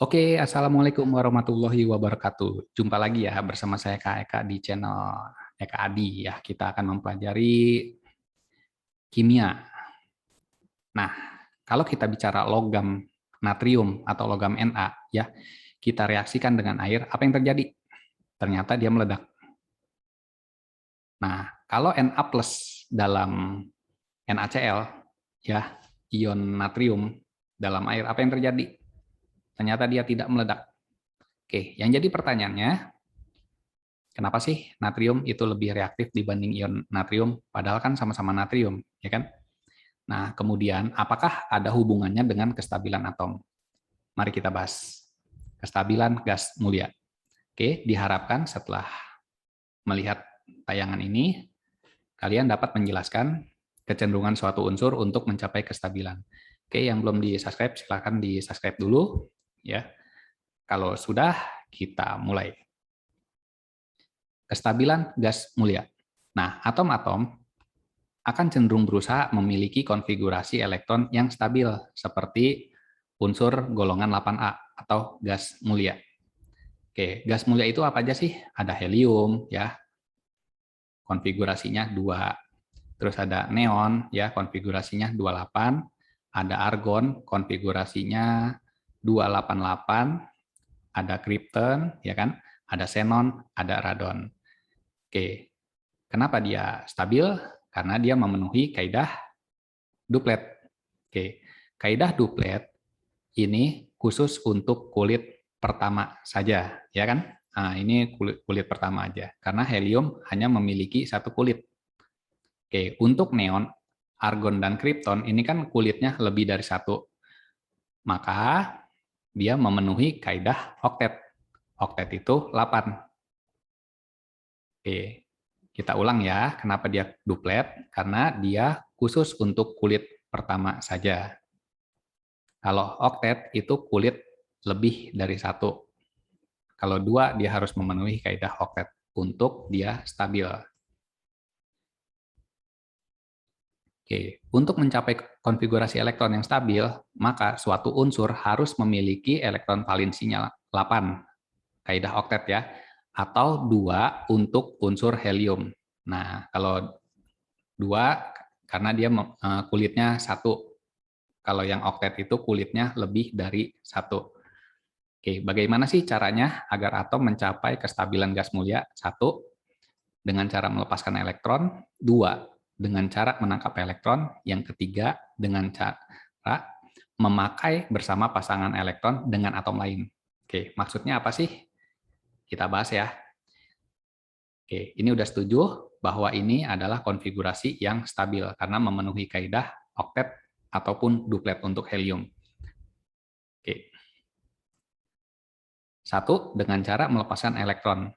Oke, Assalamualaikum warahmatullahi wabarakatuh. Jumpa lagi ya bersama saya Kak Eka di channel Eka Adi ya. Kita akan mempelajari kimia. Nah, kalau kita bicara logam natrium atau logam Na ya, kita reaksikan dengan air, apa yang terjadi? Ternyata dia meledak. Nah, kalau Na plus dalam NaCl ya, ion natrium dalam air, apa yang terjadi? Ternyata dia tidak meledak. Oke, yang jadi pertanyaannya, kenapa sih natrium itu lebih reaktif dibanding ion natrium? Padahal kan sama-sama natrium, ya kan? Nah, kemudian apakah ada hubungannya dengan kestabilan atom? Mari kita bahas. Kestabilan gas mulia. Oke, diharapkan setelah melihat tayangan ini, kalian dapat menjelaskan kecenderungan suatu unsur untuk mencapai kestabilan. Oke, yang belum di-subscribe, silakan di-subscribe dulu. Ya, kalau sudah, kita mulai. Kestabilan gas mulia. Nah, atom-atom akan cenderung berusaha memiliki konfigurasi elektron yang stabil, seperti unsur golongan 8A atau gas mulia. Oke, gas mulia itu apa aja sih? Ada helium, ya, konfigurasinya 2. Terus ada neon, ya, konfigurasinya 28. Ada argon, konfigurasinya 288. Ada krypton, ya kan? Ada xenon, ada radon. Oke, kenapa dia stabil? Karena dia memenuhi kaidah duplet. Oke, kaidah duplet ini khusus untuk kulit pertama saja, ya kan? Nah, ini kulit pertama aja, karena helium hanya memiliki satu kulit. Oke, untuk neon, argon, dan krypton ini kan kulitnya lebih dari satu, maka dia memenuhi kaidah oktet. Oktet itu 8. Oke, kita ulang ya, kenapa dia duplet? Karena dia khusus untuk kulit pertama saja. Kalau oktet itu kulit lebih dari satu. Kalau 2, dia harus memenuhi kaidah oktet untuk dia stabil. Oke, untuk mencapai konfigurasi elektron yang stabil, maka suatu unsur harus memiliki elektron valensinya 8, kaidah oktet ya, atau 2 untuk unsur helium. Nah, kalau 2 karena dia kulitnya satu. Kalau yang oktet itu kulitnya lebih dari satu. Oke, bagaimana sih caranya agar atom mencapai kestabilan gas mulia? 1, dengan cara melepaskan elektron. 2, dengan cara menangkap elektron. Yang ketiga, dengan cara memakai bersama pasangan elektron dengan atom lain. Oke, maksudnya apa sih? Kita bahas ya. Oke, ini udah setuju bahwa ini adalah konfigurasi yang stabil karena memenuhi kaidah oktet ataupun duplet untuk helium. Oke. 1, dengan cara melepaskan elektron.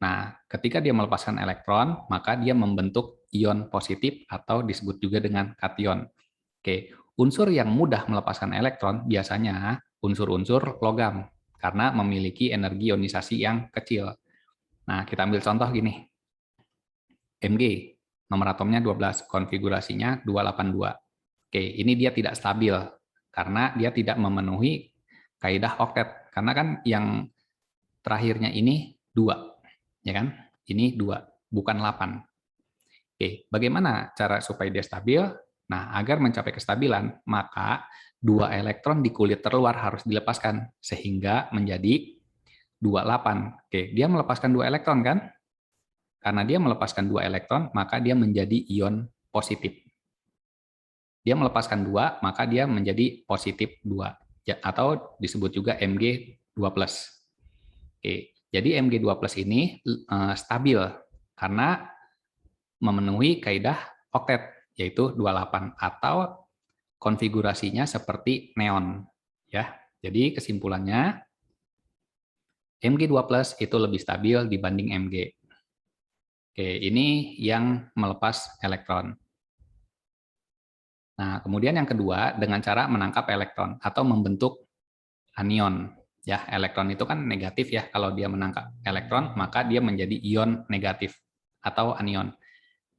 Nah, ketika dia melepaskan elektron, maka dia membentuk ion positif atau disebut juga dengan kation. Oke, unsur yang mudah melepaskan elektron biasanya unsur-unsur logam karena memiliki energi ionisasi yang kecil. Nah, kita ambil contoh gini. Mg, nomor atomnya 12, konfigurasinya 282. Oke, ini dia tidak stabil karena dia tidak memenuhi kaidah oktet. Karena kan yang terakhirnya ini 2. Ya kan? Ini 2, bukan 8. Oke, bagaimana cara supaya dia stabil? Nah, agar mencapai kestabilan, maka 2 elektron di kulit terluar harus dilepaskan, sehingga menjadi 28. Oke, dia melepaskan 2 elektron kan? Karena dia melepaskan 2 elektron, maka dia menjadi ion positif. Dia melepaskan 2, maka dia menjadi positif 2. Atau disebut juga Mg2+. Oke, jadi Mg2+ ini stabil karena memenuhi kaidah oktet, yaitu 28, atau konfigurasinya seperti neon. Ya, jadi kesimpulannya, Mg2+ itu lebih stabil dibanding Mg. Oke, ini yang melepas elektron. Nah, kemudian yang kedua, dengan cara menangkap elektron atau membentuk anion. Ya, elektron itu kan negatif ya. Kalau dia menangkap elektron, maka dia menjadi ion negatif atau anion.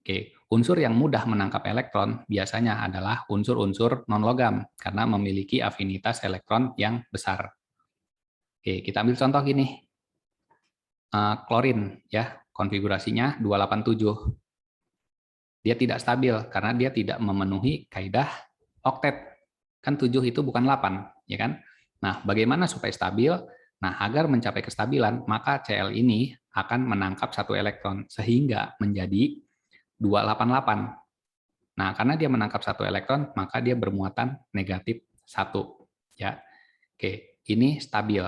Oke, unsur yang mudah menangkap elektron biasanya adalah unsur-unsur non-logam karena memiliki afinitas elektron yang besar. Oke, kita ambil contoh gini. Klorin, ya, konfigurasinya 287. Dia tidak stabil karena dia tidak memenuhi kaidah oktet. Kan 7 itu bukan 8, ya kan? Nah, bagaimana supaya stabil? Nah, agar mencapai kestabilan, maka Cl ini akan menangkap satu elektron sehingga menjadi 288. Nah, karena dia menangkap satu elektron, maka dia bermuatan negatif 1. Ya. Oke, ini stabil.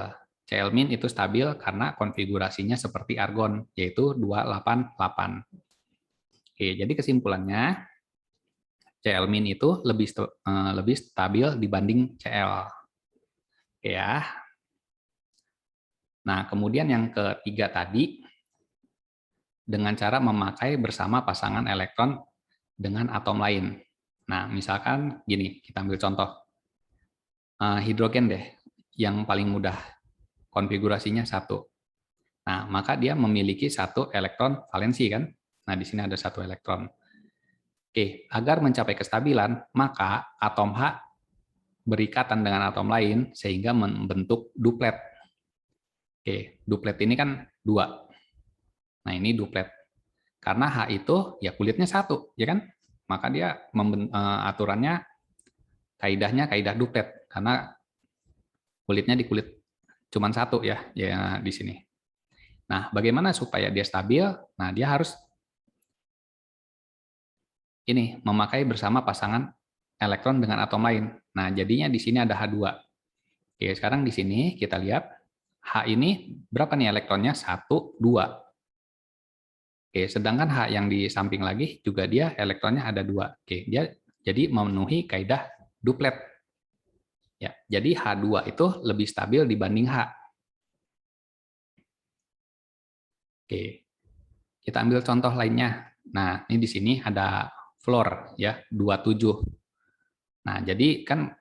Cl- itu stabil karena konfigurasinya seperti argon, yaitu 288. Oke, jadi kesimpulannya, Cl- itu lebih stabil dibanding Cl. Oke ya. Nah, kemudian yang ketiga tadi, dengan cara memakai bersama pasangan elektron dengan atom lain. Nah, misalkan gini, kita ambil contoh. Hidrogen deh, yang paling mudah. Konfigurasinya 1. Nah, maka dia memiliki satu elektron valensi kan? Nah, di sini ada satu elektron. Oke, agar mencapai kestabilan, maka atom H berikatan dengan atom lain sehingga membentuk duplet. Oke, duplet ini kan 2. Nah, ini duplet. Karena H itu ya kulitnya 1, ya kan? Maka dia aturannya kaidahnya kaidah duplet karena kulitnya di kulit cuman 1 ya, ya di sini. Nah, bagaimana supaya dia stabil? Nah, dia harus ini memakai bersama pasangan elektron dengan atom lain. Nah, jadinya di sini ada H2. Oke, sekarang di sini kita lihat H ini berapa nih elektronnya? 1, 2. Oke, sedangkan H yang di samping lagi juga dia elektronnya ada 2. Oke, dia jadi memenuhi kaidah duplet. Ya, jadi H2 itu lebih stabil dibanding H. Oke, kita ambil contoh lainnya. Nah, ini di sini ada fluor ya, 27. Nah, jadi kan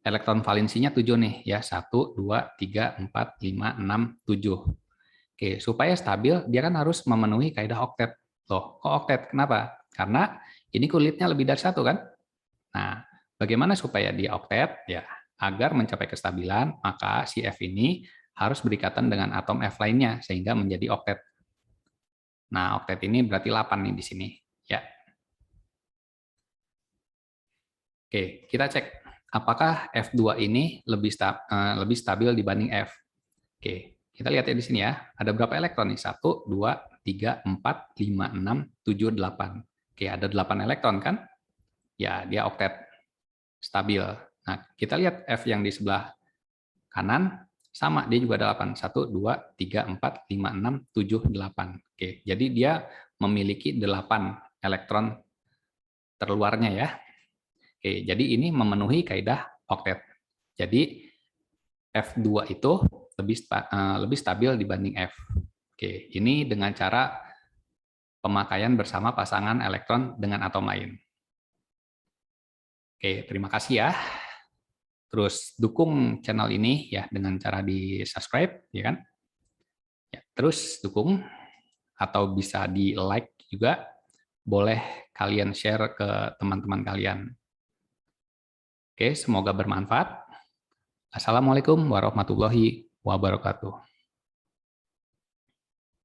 elektron valensinya 7 nih ya, 1, 2, 3, 4, 5, 6, 7. Oke, supaya stabil dia kan harus memenuhi kaidah oktet. Loh, kok oktet? Kenapa? Karena ini kulitnya lebih dari 1 kan? Nah, bagaimana supaya dia oktet? Ya, agar mencapai kestabilan, maka si F ini harus berikatan dengan atom F lainnya sehingga menjadi oktet. Nah, oktet ini berarti 8 nih di sini. Ya. Oke, kita cek apakah F2 ini lebih stabil dibanding F. Oke, kita lihat ya di sini ya. Ada berapa elektron nih? 1, 2, 3, 4, 5, 6, 7, 8. Oke, ada 8 elektron kan? Ya, dia oktet stabil. Nah, kita lihat F yang di sebelah kanan sama, dia juga ada 8. 1, 2, 3, 4, 5, 6, 7, 8. Oke, jadi dia memiliki 8 elektron terluarnya ya. Oke, jadi ini memenuhi kaidah oktet. Jadi F2 itu lebih stabil dibanding F. Oke, ini dengan cara pemakaian bersama pasangan elektron dengan atom lain. Oke, terima kasih ya. Terus dukung channel ini ya dengan cara di-subscribe, ya kan? Ya, terus dukung atau bisa di-like juga. Boleh kalian share ke teman-teman kalian. Oke, semoga bermanfaat. Assalamualaikum warahmatullahi wabarakatuh.